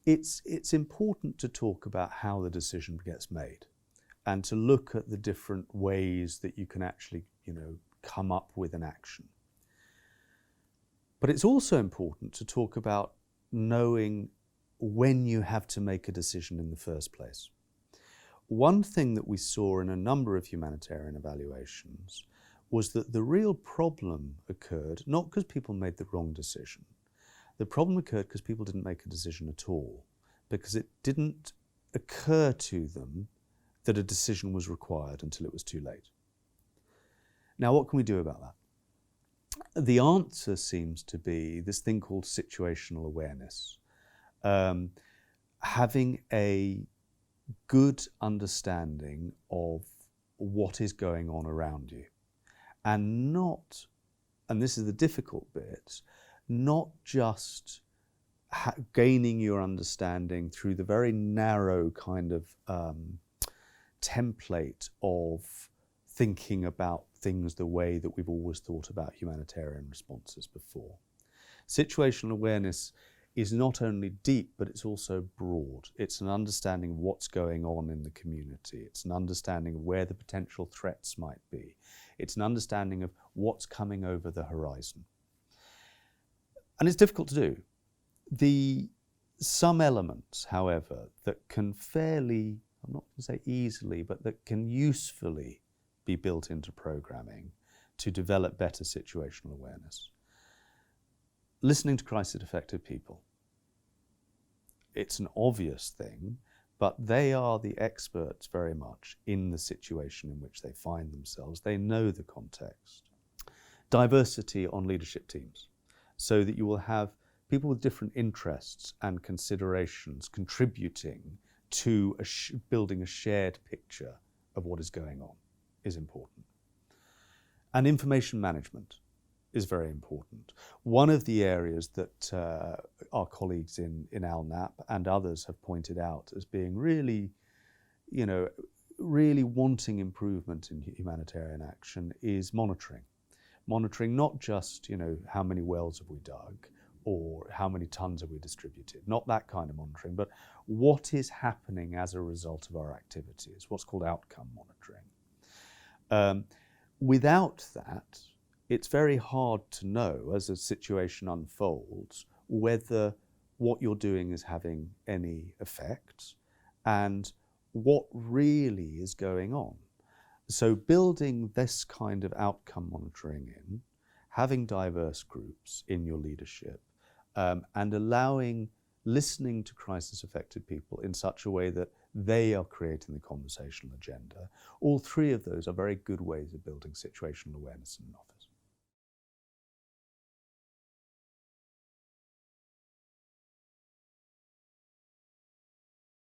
it's important to talk about how the decision gets made and to look at the different ways that you can actually, come up with an action. But it's also important to talk about knowing when you have to make a decision in the first place. One thing that we saw in a number of humanitarian evaluations was that the real problem occurred not because people made the wrong decision. The problem occurred because people didn't make a decision at all, because it didn't occur to them that a decision was required until it was too late. Now, what can we do about that? The answer seems to be this thing called situational awareness. Having a good understanding of what is going on around you, and this is the difficult bit, not just gaining your understanding through the very narrow kind of template of thinking about things the way that we've always thought about humanitarian responses before. Situational awareness is not only deep, but it's also broad. It's an understanding of what's going on in the community. It's an understanding of where the potential threats might be. It's an understanding of what's coming over the horizon. And it's difficult to do. Some elements, however, that can fairly, I'm not going to say easily, but that can usefully be built into programming to develop better situational awareness. Listening to crisis-affected people. It's an obvious thing, but they are the experts very much in the situation in which they find themselves. They know the context. Diversity on leadership teams, so that you will have people with different interests and considerations contributing to building a shared picture of what is going on is important. And information management is very important. One of the areas that our colleagues in ALNAP and others have pointed out as being really wanting improvement in humanitarian action is monitoring. Monitoring not just, how many wells have we dug or how many tons have we distributed, not that kind of monitoring, but what is happening as a result of our activities, what's called outcome monitoring. Without that, it's very hard to know as a situation unfolds whether what you're doing is having any effect and what really is going on. So building this kind of outcome monitoring in, having diverse groups in your leadership, and listening to crisis-affected people in such a way that they are creating the conversational agenda. All three of those are very good ways of building situational awareness in an office.